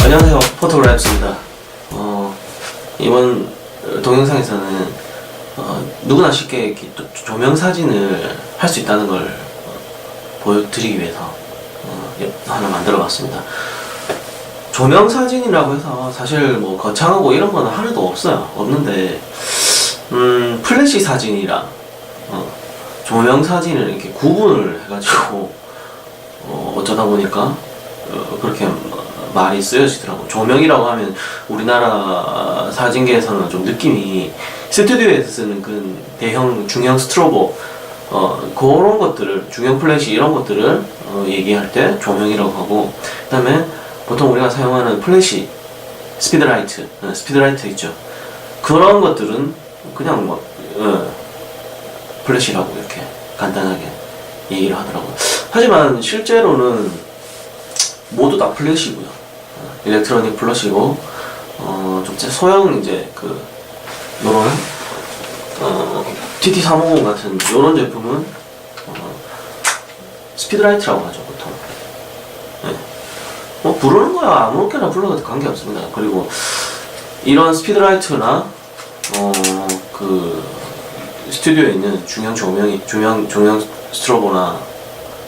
안녕하세요, 포토그래프입니다. 이번 동영상에서는 누구나 쉽게 이렇게 조명 사진을 할 수 있다는 걸 보여드리기 위해서 하나 만들어봤습니다. 조명 사진이라고 해서 사실 뭐 거창하고 이런 거는 하나도 없는데 플래시 사진이랑 조명 사진을 이렇게 구분을 해가지고 어쩌다 보니까 그렇게 말이 쓰여지더라고. 조명이라고 하면 우리나라 사진계에서는 좀 느낌이 스튜디오에서 쓰는 그 대형 중형 스트로보 그런 것들을, 중형 플래시 이런 것들을 얘기할 때 조명이라고 하고, 그 다음에 보통 우리가 사용하는 플래시, 스피드라이트 있죠. 그런 것들은 그냥 뭐 플래시라고 이렇게 간단하게 얘기를 하더라고요. 하지만 실제로는 모두 다 플래시고요. 일렉트로닉 플러시고, 좀 소형 이제 요런, TT350 같은 요런 제품은, 스피드라이트라고 하죠, 보통. 네. 뭐, 부르는 거야. 아무렇게나 불러도 관계없습니다. 그리고, 이런 스피드라이트나, 스튜디오에 있는 중형 스트로보나,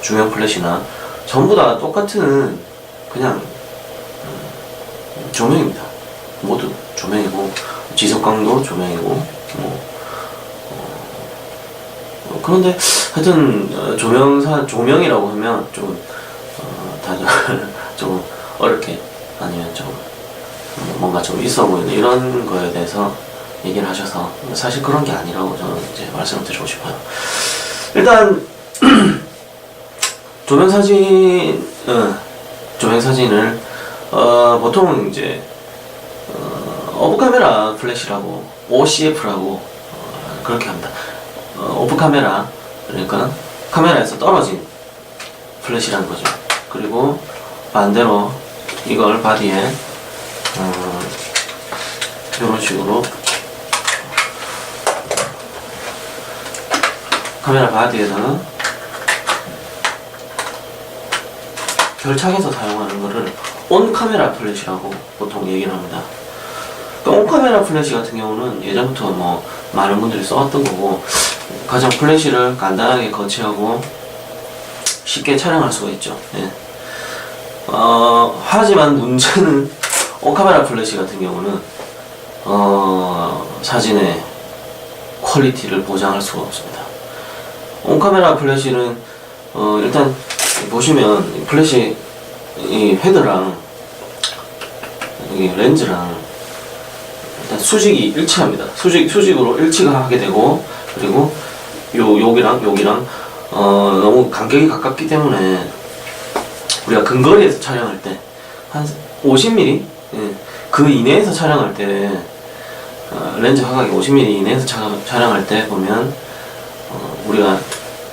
중형 플래시나, 전부 다 똑같은, 그냥, 조명입니다. 모두 조명이고, 지속광도 조명이고, 그런데 하여튼 조명이라고 하면 다들 좀 어렵게, 아니면 좀 뭔가 좀 있어 보이는 이런 거에 대해서 얘기를 하셔서, 사실 그런 게 아니라고 저는 이제 말씀을 드리고 싶어요. 일단 조명사진을 보통 이제 오프카메라 플래시라고, OCF라고 그렇게 합니다. 오프카메라, 그러니까 카메라에서 떨어진 플래시라는 거죠. 그리고 반대로 이걸 바디에 이런 식으로 카메라 바디에다가 결착해서 사용하는 거를 온카메라 플래시라고 보통 얘기를 합니다. 온카메라 플래시 같은 경우는 예전부터 뭐 많은 분들이 써왔던 거고, 가장 플래시를 간단하게 거치하고 쉽게 촬영할 수가 있죠. 예. 하지만 문제는 온카메라 플래시 같은 경우는 사진의 퀄리티를 보장할 수가 없습니다. 온카메라 플래시는 일단 보시면 플래시 이 헤드랑 이 렌즈랑 일단 수직이 일치합니다. 수직으로 일치가 하게 되고, 그리고 여기랑 너무 간격이 가깝기 때문에 우리가 근거리에서 촬영할 때 한 50mm 그 이내에서 촬영할 때 렌즈 화각이 50mm 이내에서 촬영할 때 보면 우리가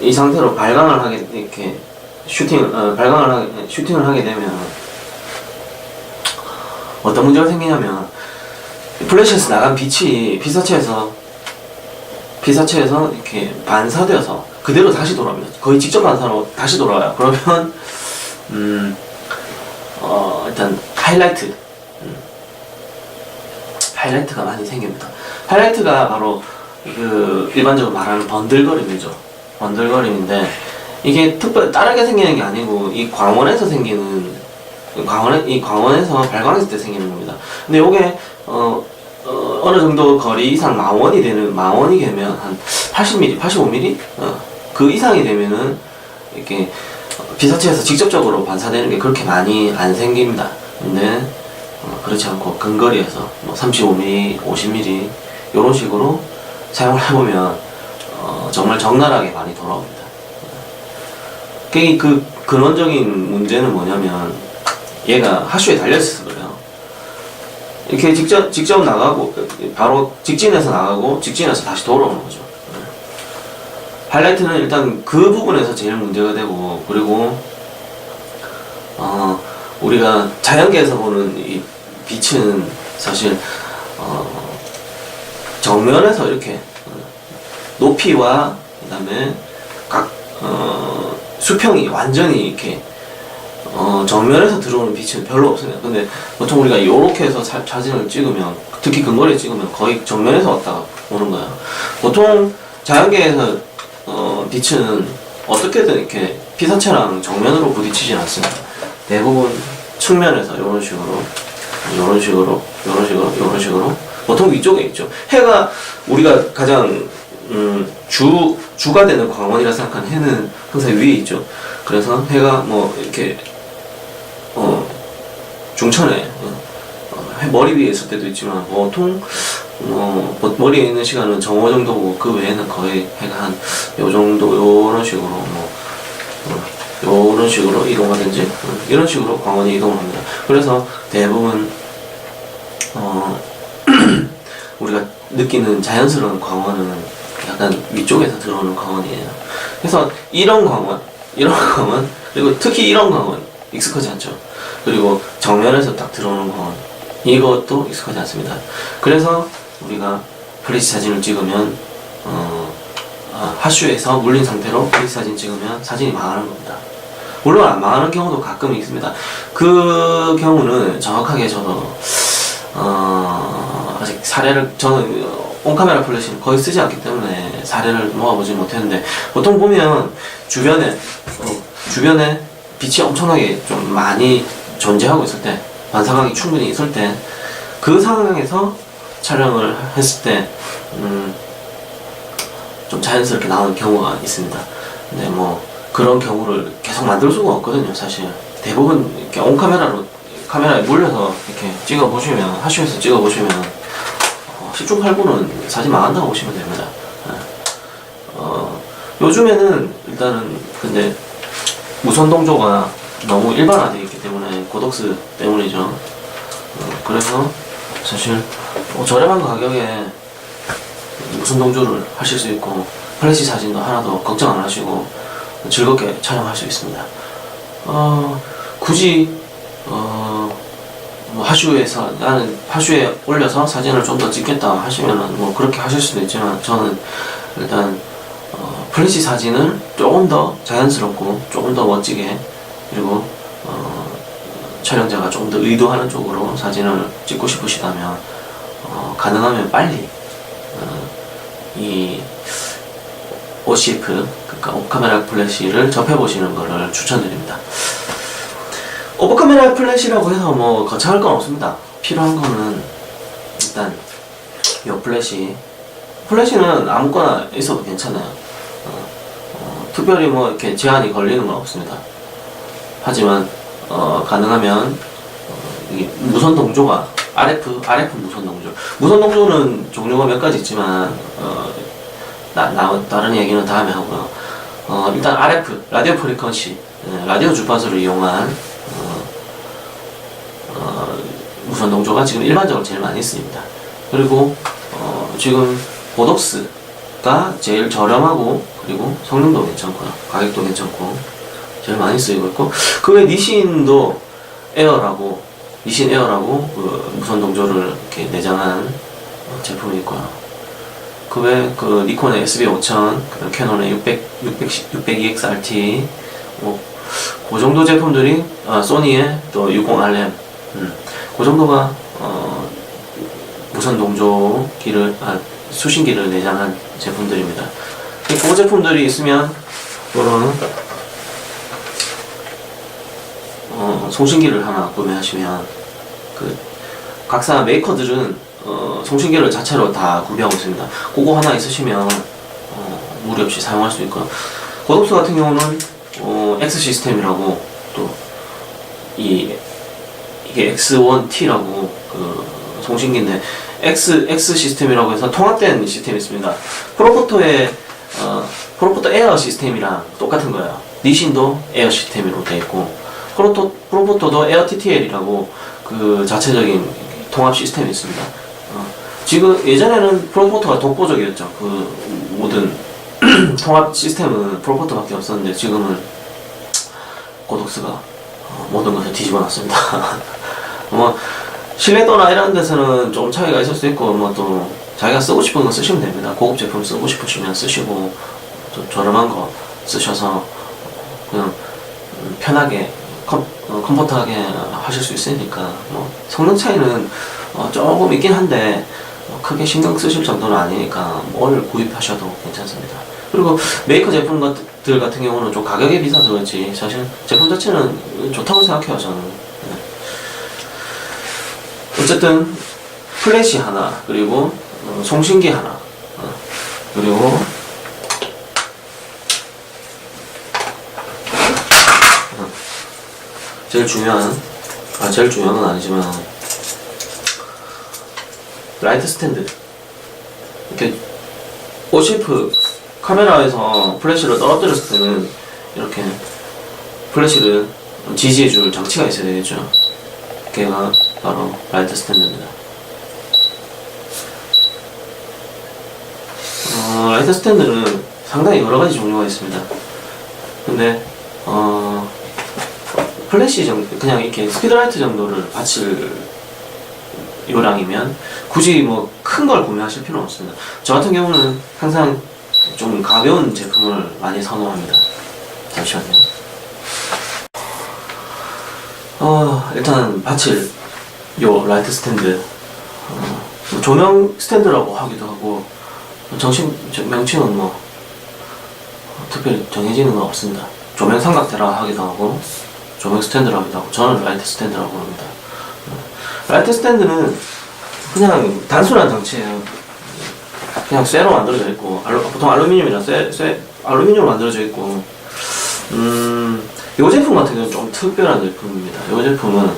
이 상태로 발광을 하게 이렇게 슈팅을 하게 되면 어떤 문제가 생기냐면, 플래시에서 나간 빛이 피사체에서 이렇게 반사되어서 그대로 다시 돌아옵니다. 거의 직접 반사로 다시 돌아와요. 그러면 일단 하이라이트가 많이 생깁니다. 하이라이트가 바로 일반적으로 말하는 번들거림이죠. 번들거림인데, 이게 특별히 다르게 생기는 게 아니고 이 광원에서 생기는, 이 광원에서 발광했을 때 생기는 겁니다. 근데 요게 어느 정도 거리 이상 망원이 되면 한 80mm, 85mm 그 이상이 되면은 이렇게 피사체에서 직접적으로 반사되는 게 그렇게 많이 안 생깁니다. 근데 그렇지 않고 근거리에서 뭐 35mm, 50mm 요런 식으로 사용을 해보면 정말 적나라하게 많이 돌아옵니다. 그 근원적인 문제는 뭐냐면, 얘가 하슈에 달려있어서 그래요. 이렇게 직접 나가고, 바로 직진해서 나가고, 직진해서 다시 돌아오는 거죠. 하이라이트는 일단 그 부분에서 제일 문제가 되고, 그리고, 우리가 자연계에서 보는 이 빛은 사실, 정면에서 이렇게, 높이와, 그 다음에 수평이 완전히 이렇게 정면에서 들어오는 빛은 별로 없습니다. 근데 보통 우리가 이렇게 해서 사진을 찍으면, 특히 근거리에 찍으면 거의 정면에서 왔다가 오는 거야. 보통 자연계에서 빛은 어떻게든 이렇게 피사체랑 정면으로 부딪히진 않습니다. 대부분 측면에서 이런 식으로, 이런 식으로, 이런 식으로, 이런 식으로 보통 위쪽에 있죠. 해가 우리가 가장 주가 되는 광원이라 생각하는 해는 항상 위에 있죠. 그래서 해가 뭐 이렇게 중천에 머리 위에 있을 때도 있지만 보통 머리에 있는 시간은 정오 정도고 그 외에는 거의 해가 한 요 정도 요런 식으로 요런 식으로 이동하든지 이런 식으로 광원이 이동을 합니다. 그래서 대부분 우리가 느끼는 자연스러운 광원은 약간 위쪽에서 들어오는 광원이에요. 그래서 이런 광원, 그리고 특히 이런 광원 익숙하지 않죠. 그리고 정면에서 딱 들어오는 광원, 이것도 익숙하지 않습니다. 그래서 우리가 플래시 사진을 찍으면 하슈에서 물린 상태로 플래시 사진 찍으면 사진이 망하는 겁니다. 물론 안 망하는 경우도 가끔 있습니다. 그 경우는 정확하게 저도 아직 사례를, 저는 온카메라 플래시는 거의 쓰지 않기 때문에 사례를 모아보지 못했는데, 보통 보면 주변에 빛이 엄청나게 좀 많이 존재하고 있을 때, 반사광이 충분히 있을 때, 그 상황에서 촬영을 했을 때 좀 자연스럽게 나오는 경우가 있습니다. 근데 뭐 그런 경우를 계속 만들 수가 없거든요. 사실 대부분 이렇게 카메라에 몰려서 이렇게 찍어보시면, 하슈에서 찍어보시면 10중 8구는 사진 망한다고 보시면 됩니다. 요즘에는 일단은 근데 무선 동조가 너무 일반화되어 있기 때문에, 고덕스 때문이죠. 그래서 사실 저렴한 가격에 무선 동조를 하실 수 있고, 플래시 사진도 하나도 걱정 안 하시고 즐겁게 촬영할 수 있습니다. 굳이 뭐 하슈에서, 나는 하슈에 올려서 사진을 좀 더 찍겠다 하시면은 뭐 그렇게 하실 수도 있지만, 저는 일단 플래시 사진을 조금 더 자연스럽고 조금 더 멋지게, 그리고 촬영자가 조금 더 의도하는 쪽으로 사진을 찍고 싶으시다면 가능하면 빨리 이 OCF, 그러니까 오브카메라 플래시를 접해보시는 것을 추천드립니다. 오브카메라 플래시라고 해서 뭐 거창할 건 없습니다. 필요한 거는 일단 이 플래시는 아무거나 있어도 괜찮아요. 특별히 뭐 이렇게 제한이 걸리는 건 없습니다. 하지만 가능하면 이 무선 동조가 RF 무선 동조는 종류가 몇 가지 있지만 다른 얘기는 다음에 하고요. 일단 RF 라디오 프리퀀시, 라디오 주파수를 이용한 무선 동조가 지금 일반적으로 제일 많이 쓰입니다. 그리고 지금 보독스가 제일 저렴하고, 그리고 성능도 괜찮고요, 가격도 괜찮고 제일 많이 쓰이고 있고, 그 외 니신 에어라고 그 무선 동조를 이렇게 내장한 제품이 있고요. 그 외 그 니콘의 SB5000, 그다음 캐논의 602XRT, 뭐 그 정도 제품들이, 소니의 또 60RM, 그 정도가 무선 동조기를, 수신기를 내장한 제품들입니다. 그 제품들이 있으면 그거는 송신기를 하나 구매하시면, 그 각사 메이커들은 송신기를 자체로 다 구비하고 있습니다. 그거 하나 있으시면 무리 없이 사용할 수 있고요. 고독스 같은 경우는 X 시스템이라고, 또 이게 X1T라고 그 송신기인데, X 시스템이라고 해서 통합된 시스템이 있습니다. 프로포터 에어 시스템이랑 똑같은 거예요. 니신도 에어 시스템으로 되어 있고, 프로포터도 에어 TTL이라고 그 자체적인 통합 시스템이 있습니다. 지금 예전에는 프로포터가 독보적이었죠. 그 모든 통합 시스템은 프로포터밖에 없었는데, 지금은 고독스가 모든 것을 뒤집어 놨습니다. 뭐 신뢰도나 이런 데서는 좀 차이가 있을 수 있고, 뭐 또 자기가 쓰고 싶은 거 쓰시면 됩니다. 고급 제품 쓰고 싶으시면 쓰시고, 또 저렴한 거 쓰셔서 그냥 편하게 컴포트하게 하실 수 있으니까 뭐 성능 차이는 조금 있긴 한데 크게 신경 쓰실 정도는 아니니까 뭘 구입하셔도 괜찮습니다. 그리고 메이커 제품들 같은 경우는 좀 가격이 비싸서 그렇지 사실 제품 자체는 좋다고 생각해요 저는. 네. 어쨌든 플래시 하나, 그리고 송신기 하나, 그리고 제일 중요한 건 아니지만 라이트 스탠드. 이렇게 오시프 카메라에서 플래시를 떨어뜨렸을 때는 이렇게 플래시를 지지해줄 장치가 있어야 되겠죠. 걔가 바로 라이트 스탠드입니다. 라이트 스탠드는 상당히 여러가지 종류가 있습니다. 근데 플래시 정도, 그냥 이렇게 스피드라이트 정도를 받칠 요량이면 굳이 뭐 큰 걸 구매하실 필요는 없습니다. 저 같은 경우는 항상 좀 가벼운 제품을 많이 선호합니다. 잠시만요. 일단 받칠 요 라이트 스탠드, 조명 스탠드라고 하기도 하고 명칭은 뭐 특별히 정해지는 건 없습니다. 조명 삼각대라고 하기도 하고 조명 스탠드라고 하기도 하고 저는 라이트 스탠드라고 합니다. 라이트 스탠드는 그냥 단순한 장치예요. 그냥 쇠로 만들어져 있고 보통 알루미늄이라 알루미늄으로 만들어져 있고 이 제품 같은 경우는 좀 특별한 제품입니다. 이 제품은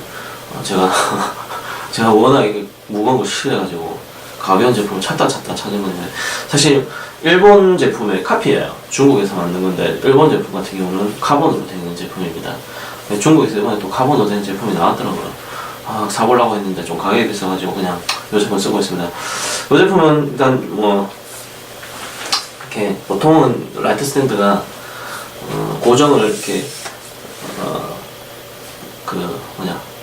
제가 워낙 무거운 거 싫어해가지고 가벼운 제품을 찾다 찾은 건데 사실 일본 제품의 카피예요. 중국에서 만든 건데 일본 제품 같은 경우는 카본으로 된 제품입니다. 중국에서 이번에 또 카본으로 된 제품이 나왔더라고요. 사보려고 했는데 좀 가격이 비싸가지고 그냥 이 제품 쓰고 있습니다. 이 제품은 일단 뭐 이렇게 보통은 라이트 스탠드가 고정을 이렇게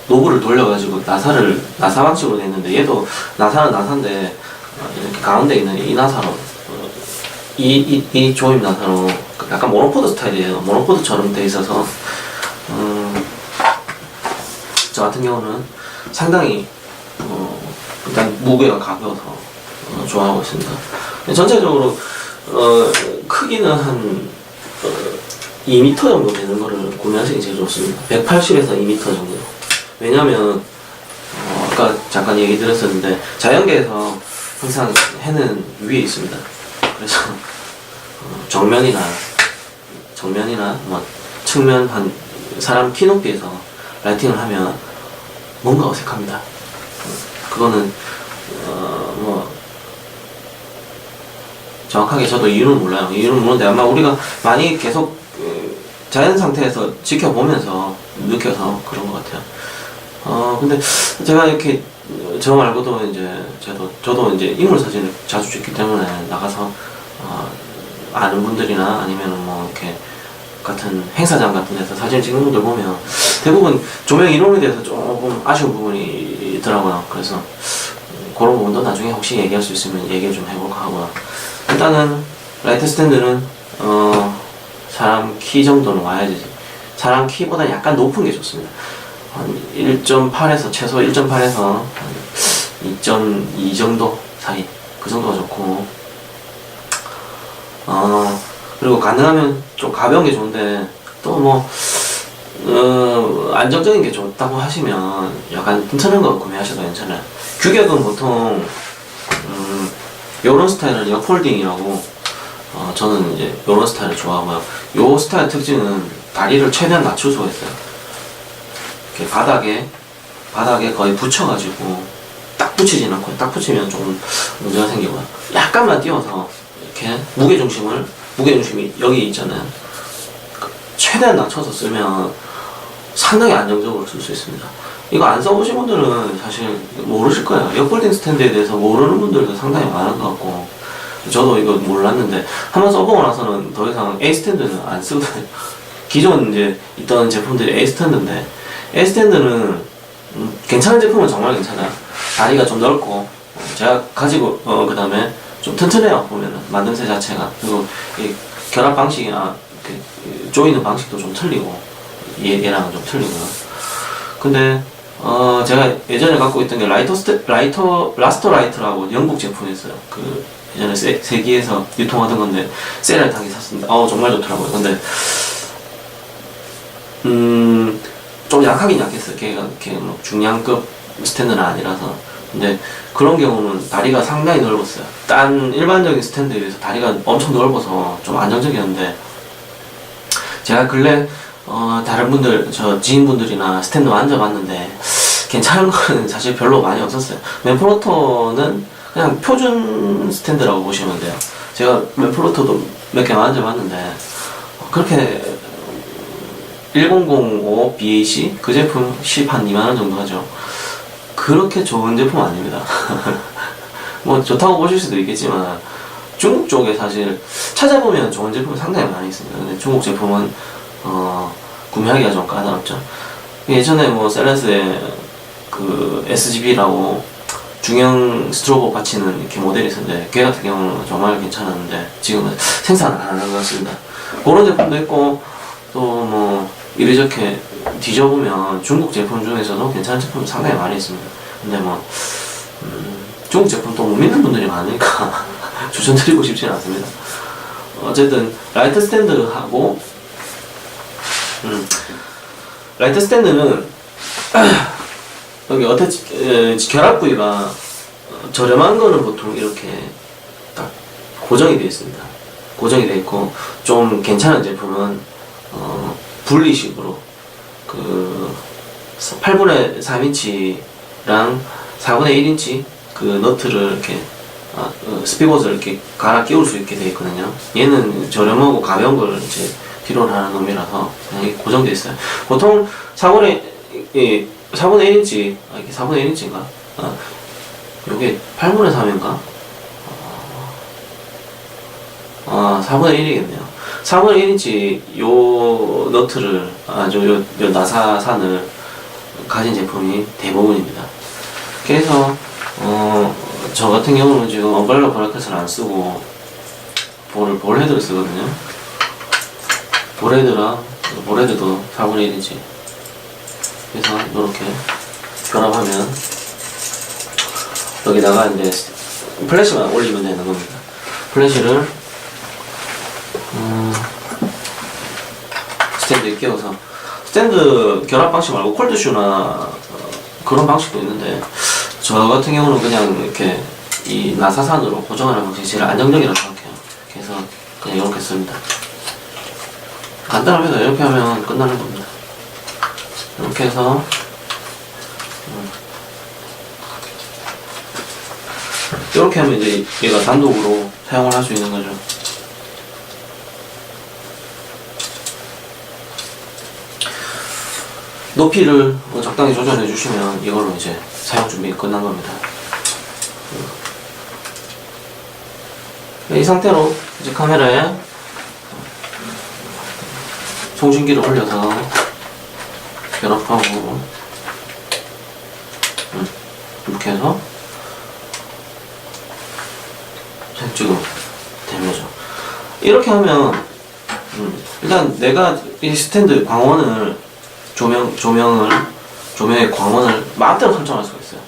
노브를 돌려가지고 나사 방식으로 됐는데 얘도 나사는 나사인데 이렇게 가운데 있는 이 나사로 이 조임 나사로 약간 모노포드 스타일이에요. 모노포드처럼 돼 있어서 저 같은 경우는 상당히 일단 무게가 가벼워서 좋아하고 있습니다. 전체적으로 크기는 한 2m 정도 되는 거를 구매하시기 제일 좋습니다. 180에서 2m 정도. 왜냐면 아까 잠깐 얘기 드렸었는데 자연계에서 항상 해는 위에 있습니다. 그래서 정면이나 뭐 측면 한 사람 키 높이에서 라이팅을 하면 뭔가 어색합니다. 그거는 뭐 정확하게 저도 이유는 몰라요. 이유는 모르는데 아마 우리가 많이 계속 자연 상태에서 지켜보면서 느껴서 그런 것 같아요. 근데 제가 이렇게 저 말고도 이제 저도 이제 인물 사진을 자주 찍기 때문에 나가서 아는 분들이나 아니면 뭐 이렇게 같은 행사장 같은 데서 사진 찍는 분들 보면 대부분 조명 이론에 대해서 조금 아쉬운 부분이 있더라고요. 그래서 그런 부분도 나중에 혹시 얘기할 수 있으면 얘기를 좀 해볼까 하고요. 일단은 라이트 스탠드는 사람 키 정도는 와야지. 사람 키보다 약간 높은 게 좋습니다. 한 1.8에서 최소 1.8에서 2.2 정도 사이, 그 정도가 좋고 그리고 가능하면 좀 가벼운 게 좋은데 또 뭐 안정적인 게 좋다고 하시면 약간 튼튼한 거 구매하셔도 괜찮아요. 규격은 보통 요런 스타일은 역폴딩이라고 저는 이제 요런 스타일을 좋아하고요. 요 스타일 특징은 다리를 최대한 낮출 수가 있어요. 이렇게 바닥에 거의 붙여가지고 딱 붙이진 않고 딱 붙이면 조금 문제가 생기고요. 약간만 띄워서 이렇게 무게중심이 여기 있잖아요. 최대한 낮춰서 쓰면 상당히 안정적으로 쓸 수 있습니다. 이거 안 써보신 분들은 사실 모르실 거예요. 역폴딩 스탠드에 대해서 모르는 분들도 상당히 많은 것 같고 저도 이거 몰랐는데 한번 써보고 나서는 더 이상 A 스탠드는 안 쓰거든요. 기존 이제 있던 제품들이 A 스탠드인데 A 스탠드는 괜찮은 제품은 정말 괜찮아요. 다리가 좀 넓고 제가 가지고 그 다음에 좀 튼튼해요. 보면은 만듦새 자체가. 그리고 이 결합 방식이나 조이는 방식도 좀 틀리고 얘랑은 좀 틀리고요. 근데 제가 예전에 갖고 있던 게 라스터 라이트라고 영국 제품이었어요. 그 예전에 세기에서 유통하던 건데 세일할 당시 샀습니다. 정말 좋더라고요. 근데 좀 약하긴 약했어요. 걔가 이렇게 뭐 중량급 스탠드는 아니라서. 근데 그런 경우는 다리가 상당히 넓었어요. 딴 일반적인 스탠드에 비해서 다리가 엄청 넓어서 좀 안정적이었는데, 제가 근래 다른 분들, 저 지인분들이나 스탠드 만져봤는데 괜찮은 거는 사실 별로 많이 없었어요. 맨프로토는 그냥 표준 스탠드라고 보시면 돼요. 제가 맨프로토도 몇 개 만져봤는데 그렇게 1005 BAC 그 제품 10한 2만원 정도 하죠. 그렇게 좋은 제품 아닙니다. 뭐 좋다고 보실 수도 있겠지만 중국 쪽에 사실 찾아보면 좋은 제품이 상당히 많이 있습니다. 근데 중국 제품은 구매하기가 좀 까다롭죠. 예전에 뭐 셀렌스에 그 SGB라고 중형 스트로보 받치는 이렇게 모델이 있었는데 걔 같은 경우는 정말 괜찮았는데 지금은 생산을 안 하는 것 같습니다. 그런 제품도 있고 또 뭐 이리저렇게 뒤져보면 중국 제품 중에서도 괜찮은 제품이 상당히 많이 있습니다. 근데 뭐 중국 제품 또 못 믿는 분들이 많으니까 추천드리고 싶지는 않습니다. 어쨌든 라이트 스탠드하고 라이트 스탠드는 여기 어태치 결합 부위가 저렴한 거는 보통 이렇게 딱 고정이 되어 있습니다. 고정이 되어 있고 좀 괜찮은 제품은 분리식으로 그 8분의 3인치랑 4분의 1인치 그 너트를 이렇게 스피봇을 이렇게 갈아 끼울 수 있게 되어 있거든요. 얘는 저렴하고 가벼운 걸 이제 필요로 하는 놈이라서 그냥 고정되어 있어요. 보통 4분의 1인치, 이게 4분의 1인치인가? 요게 8분의 3인가? 4분의 1이겠네요. 4분의 1인치 요 너트를, 요 나사산을 가진 제품이 대부분입니다. 그래서, 저 같은 경우는 지금 언발러 브라켓을 안 쓰고, 볼헤드를 쓰거든요. 볼헤드도 4분의 1인치. 그래서 이렇게 결합하면 여기다가 이제 플래시만 올리면 되는 겁니다. 플래시를 스탠드에 끼워서, 스탠드 결합 방식 말고 콜드슈나 그런 방식도 있는데 저 같은 경우는 그냥 이렇게 이 나사산으로 고정하는 방식이 제일 안정적이라고 생각해요. 그래서 그냥 이렇게 씁니다. 간단합니다. 이렇게 하면 끝나는 겁니다. 이렇게 해서 이렇게 하면 이제 얘가 단독으로 사용을 할 수 있는 거죠. 높이를 적당히 조절해 주시면 이걸로 이제 사용 준비가 끝난 겁니다. 이 상태로 이제 카메라에 송신기를 올려서 결합하고 이렇게 해서 지금 된 거죠. 이렇게 하면 일단 내가 이 스탠드 광원을 조명의 광원을 마음대로 설정할 수가 있어요.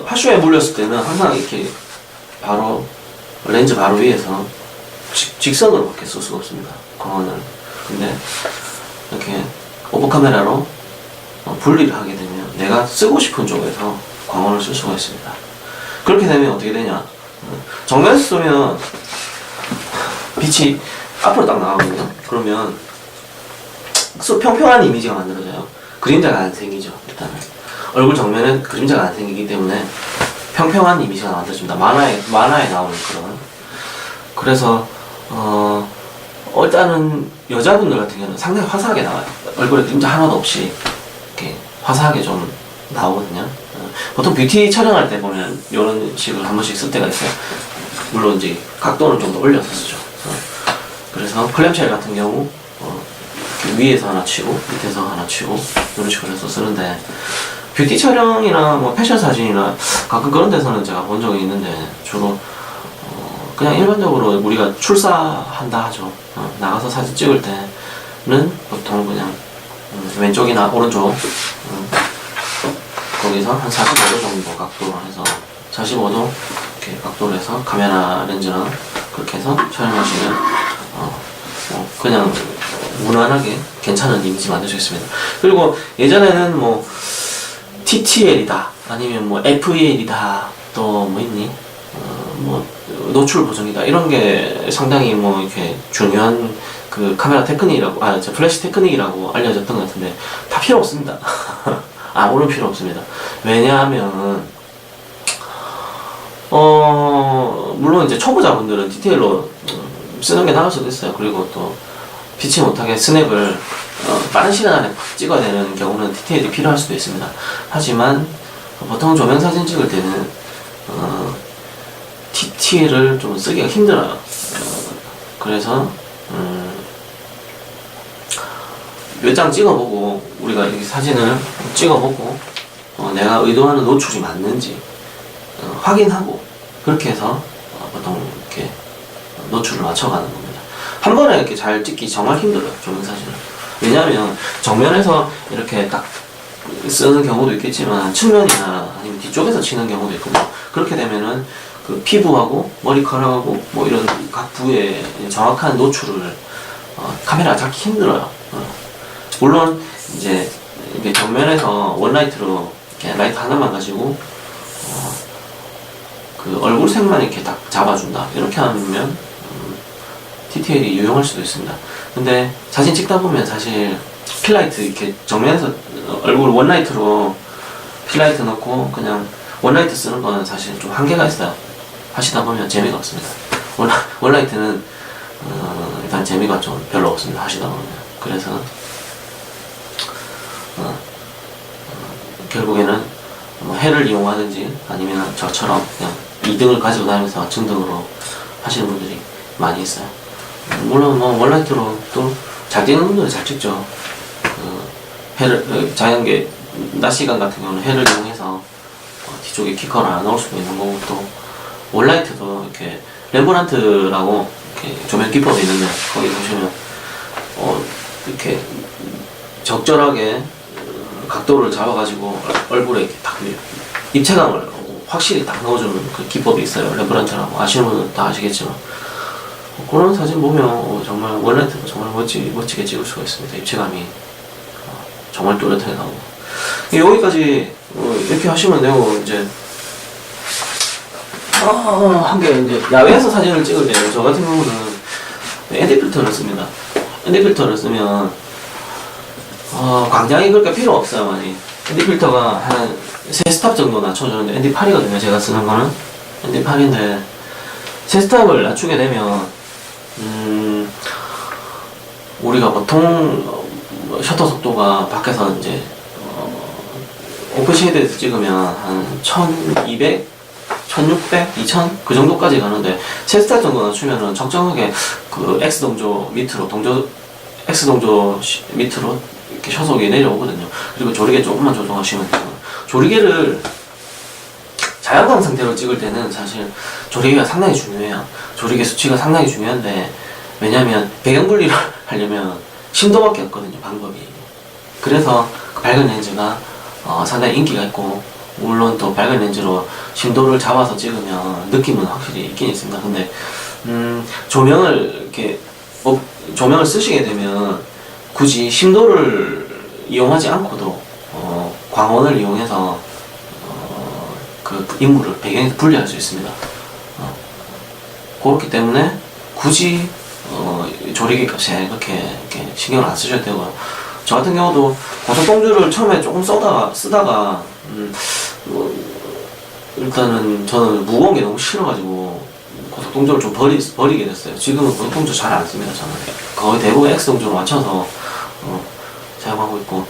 하슈에 물렸을 때는 항상 이렇게 바로 렌즈 바로 위에서 직선으로밖에 쓸 수가 없습니다. 광원을. 근데 이렇게 오버 카메라로 분리를 하게 되면 내가 쓰고 싶은 쪽에서 광원을 쓸 수가 있습니다. 그렇게 되면 어떻게 되냐? 정면에서 쏘면 빛이 앞으로 딱 나가거든요. 그러면 평평한 이미지가 만들어져요. 그림자가 안 생기죠. 일단은 얼굴 정면에 그림자가 안 생기기 때문에 평평한 이미지가 만들어집니다. 만화에 나오는 그런. 그래서 일단은 여자분들 같은 경우는 상당히 화사하게 나와요. 얼굴에 그림자 하나도 없이 이렇게 화사하게 좀 나오거든요. 보통 뷰티 촬영할 때 보면 이런 식으로 한 번씩 쓸 때가 있어요. 물론 이제 각도는 좀 더 올려서 쓰죠. 그래서 클램쉘 같은 경우 위에서 하나 치고 밑에서 하나 치고 이런 식으로 해서 쓰는데, 뷰티 촬영이나 뭐 패션 사진이나 가끔 그런 데서는 제가 본 적이 있는데 주로 그냥 일반적으로 우리가 출사한다 하죠. 나가서 사진 찍을 때는 보통 그냥 왼쪽이나 오른쪽 거기서 한 45도 정도 각도로 해서 45도 이렇게 각도로 해서 카메라 렌즈랑 그렇게 해서 촬영하시면 그냥 무난하게 괜찮은 이미지 만들 수 있습니다. 그리고 예전에는 뭐 TTL이다 아니면 뭐 FEL이다 또 뭐 있니 뭐 노출 보정이다 이런 게 상당히 뭐 이렇게 중요한 그 카메라 테크닉이라고 플래시 테크닉이라고 알려졌던 것 같은데 다 필요 없습니다. 아무런 필요 없습니다. 왜냐하면 물론 이제 초보자분들은 디테일로 쓰는 게 나을 수도 있어요. 그리고 또 피치 못하게 스냅을 빠른 시간 안에 찍어야 되는 경우는 디테일이 필요할 수도 있습니다. 하지만 보통 조명 사진 찍을 때는 TTL을 좀 쓰기가 힘들어요. 그래서 몇 장 찍어보고 우리가 이 사진을 찍어보고 내가 의도하는 노출이 맞는지 확인하고 그렇게 해서 보통 이렇게 노출을 맞춰가는 겁니다. 한 번에 이렇게 잘 찍기 정말 힘들어요, 조명 사진을. 왜냐하면 정면에서 이렇게 딱 쓰는 경우도 있겠지만 측면이나 아니면 뒤쪽에서 치는 경우도 있고 그렇게 되면은 그 피부하고 머리카락하고 뭐 이런 각 부위에 정확한 노출을 카메라가 잡기 힘들어요. 물론 이제 이게 정면에서 원라이트로 이렇게 라이트 하나만 가지고 그 얼굴 색만 이렇게 딱 잡아준다 이렇게 하면 TTL이 유용할 수도 있습니다. 근데 사진 찍다 보면 사실 필라이트 이렇게 정면에서 얼굴 원라이트로 필라이트 넣고 그냥 원라이트 쓰는 거는 사실 좀 한계가 있어요. 하시다 보면 재미가 없습니다. 원라이트는 일단 재미가 좀 별로 없습니다. 하시다 보면. 그래서 결국에는 뭐 해를 이용하든지 아니면 저처럼 그냥 2등을 가지고 다니면서 증등으로 하시는 분들이 많이 있어요. 물론 뭐 원라이트로 또 잘 찍는 분들은 잘 찍죠. 해를 자연계 낮 시간 같은 경우는 해를 이용해서 뒤쪽에 키커를 안 넣을 수도 있는 거고 또 원라이트도 이렇게 렘브란트라고 이렇게 조명 기법이 있는데 거기 보시면 이렇게 적절하게 각도를 잡아가지고 얼굴에 이렇게 딱 입체감을 확실히 딱 넣어주는 그 기법이 있어요. 렘브란트라고 아시는 분은 다 아시겠지만 그런 사진 보면 정말 원라이트도 정말 멋지게 찍을 수가 있습니다. 입체감이 정말 또렷하게 나오고 여기까지 이렇게 하시면 되고 이제 한 게 이제 야외에서 사진을 찍을 때 저 같은 경우는 ND 필터를 씁니다. ND 필터를 쓰면 광량이 그렇게 필요 없어요. 많이 ND 필터가 한 3스탑 정도 낮춰주는데 ND8이거든요. 제가 쓰는 거는 ND8인데 3스탑을 낮추게 되면 우리가 보통 셔터 속도가 밖에서 이제 오픈 쉐이드에서 찍으면 한 1200, 1600, 2000 그 정도까지 가는데 3스탑 정도 낮추면은 적정하게 그 X 동조 밑으로 X 동조 밑으로 이렇게 sho속이 내려오거든요. 그리고 조리개 조금만 조정하시면 돼요. 조리개를 자연광 상태로 찍을 때는 사실 조리개가 상당히 중요해요. 조리개 수치가 상당히 중요한데 왜냐면 배경 분리를 하려면 심도밖에 없거든요, 방법이. 그래서 그 밝은 렌즈가 상당히 인기가 있고 물론 또 밝은 렌즈로 심도를 잡아서 찍으면 느낌은 확실히 있긴 있습니다. 근데 조명을 이렇게 조명을 쓰시게 되면 굳이 심도를 이용하지 않고도 광원을 이용해서 그 인물을 배경에서 분리할 수 있습니다. 그렇기 때문에 굳이 조리개 값에 그렇게 신경을 안 쓰셔도 되고요. 저 같은 경우도 고속동조를 처음에 조금 쓰다가 일단은 저는 무거운 게 너무 싫어가지고 고속동조를 좀 버리게 됐어요. 지금은 고속동조 잘 안 씁니다. 저는 거의 대부분 X동조로 맞춰서 사용하고 있고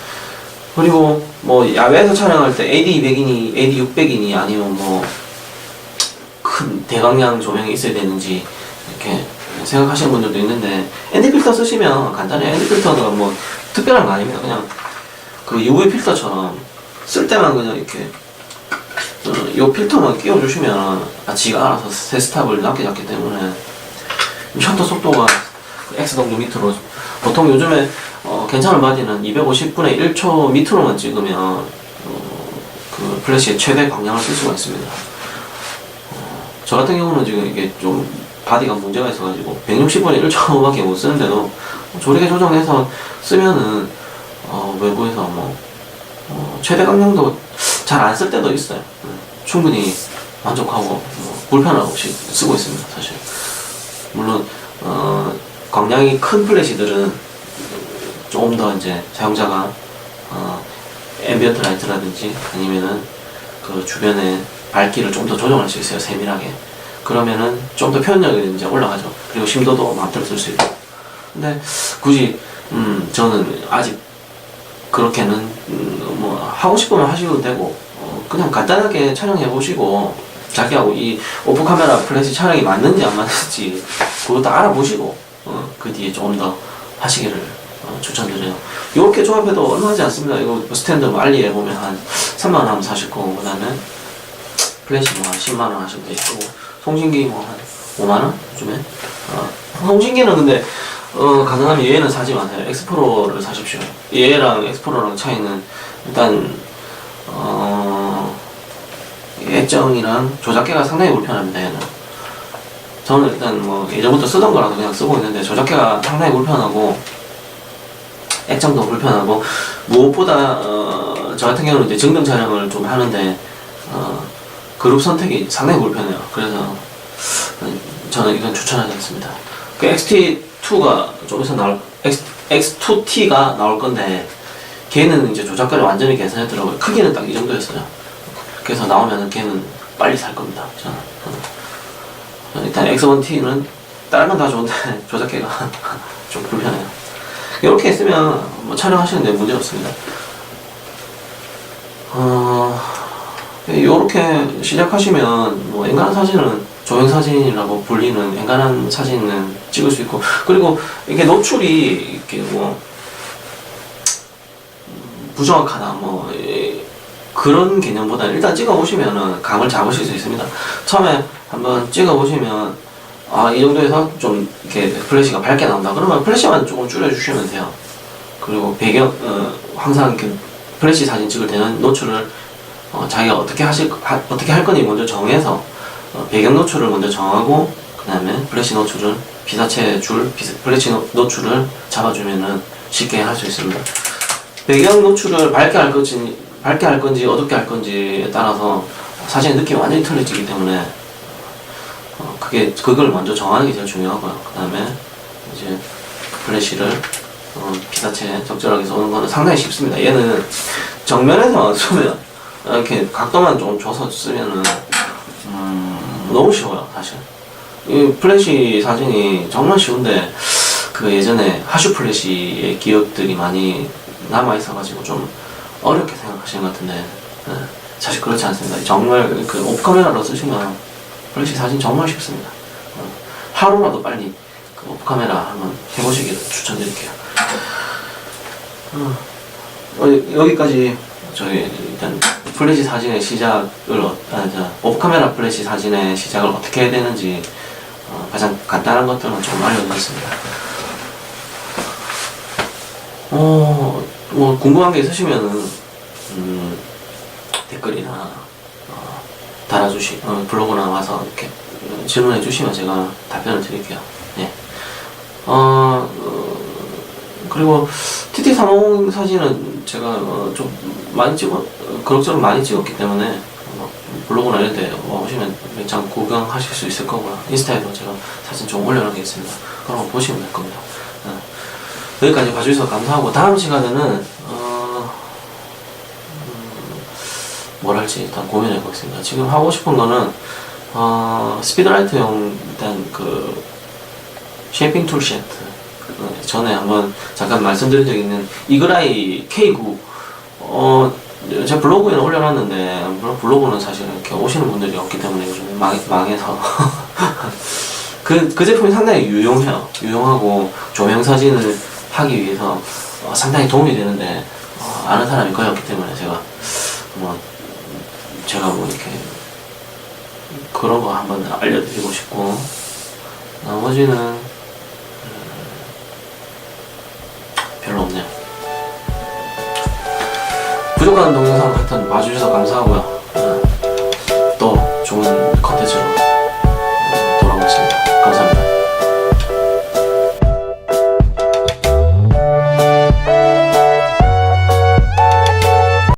그리고 뭐 야외에서 촬영할 때 AD200이니 AD600이니 아니면 뭐 큰 대광량 조명이 있어야 되는지 이렇게 생각하시는 분들도 있는데 ND 필터 쓰시면 간단해요. ND 필터가 뭐 특별한 거 아닙니다. 그냥 그 UV 필터처럼 쓸 때만 그냥 이렇게 이 필터만 끼워주시면 지가 알아서 세 스탑을 낮게 잡기 때문에 셔터 속도가 X동조 밑으로 보통 요즘에 괜찮은 바디는 250분의 1초 밑으로만 찍으면 그 플래시의 최대 광량을 쓸 수가 있습니다. 저 같은 경우는 지금 이게 좀 바디가 문제가 있어가지고 160분의 1초밖에 못 쓰는데도 조리개 조정해서 쓰면은 외부에서 뭐 최대 광량도 잘 안 쓸 때도 있어요. 충분히 만족하고 불편함 없이 쓰고 있습니다. 사실 물론 광량이 큰 플래시들은 조금 더 이제 사용자가 앰비언트 라이트라든지 아니면은 그 주변에 밝기를 좀 더 조정할 수 있어요. 세밀하게. 그러면은 좀 더 표현력이 이제 올라가죠. 그리고 심도도 마음대로 쓸 수 있고. 근데 굳이 저는 아직 그렇게는 뭐 하고 싶으면 하셔도 되고 그냥 간단하게 촬영해 보시고 자기하고 이 오프 카메라 플래시 촬영이 맞는지 안 맞는지 그것도 알아보시고 그 뒤에 조금 더 하시기를 추천드려요. 이렇게 조합해도 얼마 하지 않습니다. 이거 스탠드 뭐 알리에 보면 한 3만원 하면 사실 거고, 그 다음에 플래시 뭐 한 10만원 하시면 되시고, 송신기 뭐 한 5만원 요즘에. 송신기는 근데 가능하면 얘는 사지 마세요. 엑스프로를 사십시오. 얘랑 엑스프로랑 차이는 일단 액정이랑 조작계가 상당히 불편합니다. 얘는 저는 일단 뭐 예전부터 쓰던 거라서 그냥 쓰고 있는데 조작계가 상당히 불편하고 액정도 불편하고 무엇보다 저 같은 경우는 이제 증명 촬영을 좀 하는데 그룹 선택이 상당히 불편해요. 그래서 저는 이건 추천하지 않습니다. 그 XT2가 좀 있으면 나올 X2T가 나올 건데 걔는 이제 조작가를 완전히 개선했더라고요. 크기는 딱 이 정도였어요. 그래서 나오면은 걔는 빨리 살 겁니다. 저는 일단 X1T는 다른 건 다 좋은데 조작계가 좀 불편해요. 이렇게 했으면 뭐 촬영하시는데 문제 없습니다. 이렇게 시작하시면 뭐 엔간한 사진은 조형 사진이라고 불리는 엔간한 사진은 찍을 수 있고, 그리고 이게 노출이 이렇게 뭐 부정확하다 뭐 그런 개념보다는 일단 찍어보시면은 감을 잡으실 수 있습니다. 처음에 한번 찍어보시면 이 정도에서 좀 이렇게 플래시가 밝게 나온다 그러면 플래시만 조금 줄여주시면 돼요. 그리고 배경 항상 이렇게 플래시 사진 찍을 때는 노출을 자기가 어떻게 할 건지 먼저 정해서 배경 노출을 먼저 정하고 그 다음에 플래시 노출을 플래시 노출을 잡아주면은 쉽게 할 수 있습니다. 배경 노출을 밝게 할 건지 어둡게 할 건지에 따라서 사진의 느낌이 완전히 틀려지기 때문에 그걸 먼저 정하는 게 제일 중요하고요. 그 다음에 이제 플래시를 피사체 적절하게 쏘는 거는 상당히 쉽습니다. 얘는 정면에서 쏘면 이렇게 각도만 좀 줘서 쓰면은 너무 쉬워요. 사실 이 플래시 사진이 정말 쉬운데 그 예전에 하슈 플래시의 기억들이 많이 남아 있어가지고 좀 어렵게 생각하시는 것 같은데 사실 그렇지 않습니다. 정말 그 오프 카메라로 쓰시면 플래시 사진 정말 쉽습니다. 하루라도 빨리 그 오프 카메라 한번 해보시기를 추천드릴게요. 여기까지 저희 일단 플래시 사진의 시작을 오프 카메라 플래시 사진의 시작을 어떻게 해야 되는지 가장 간단한 것들만 좀 알려드렸습니다. 뭐 궁금한 게 있으시면은 댓글이나 블로그나 와서 이렇게 질문해 주시면 제가 답변을 드릴게요. 네. 그리고 TT350 사진은 제가 좀 많이 그럭저럭 많이 찍었기 때문에 블로그나 이런 데 오시면 몇 장 구경하실 수 있을 거고요. 인스타에도 제가 사진 좀 올려놓겠습니다. 그런 거 보시면 될 겁니다. 여기까지 봐주셔서 감사하고 다음 시간에는 뭘 할지 일단 고민해 보겠습니다. 지금 하고 싶은 거는 스피드라이트용 일단 그 쉐이핑 툴 세트 전에 한번 잠깐 말씀드린 적이 있는 이그라이 K9 제 블로그에는 올려놨는데 블로그는 사실 이렇게 오시는 분들이 없기 때문에 요즘 망해서 그 제품이 상당히 유용하고 조명 사진을 하기 위해서 상당히 도움이 되는데 아는 사람이 거의 없기 때문에 제가 이렇게 그런 거 한번 알려드리고 싶고, 나머지는 별로 없네요. 부족한 동영상 하여튼 봐주셔서 감사하고요. 또 좋은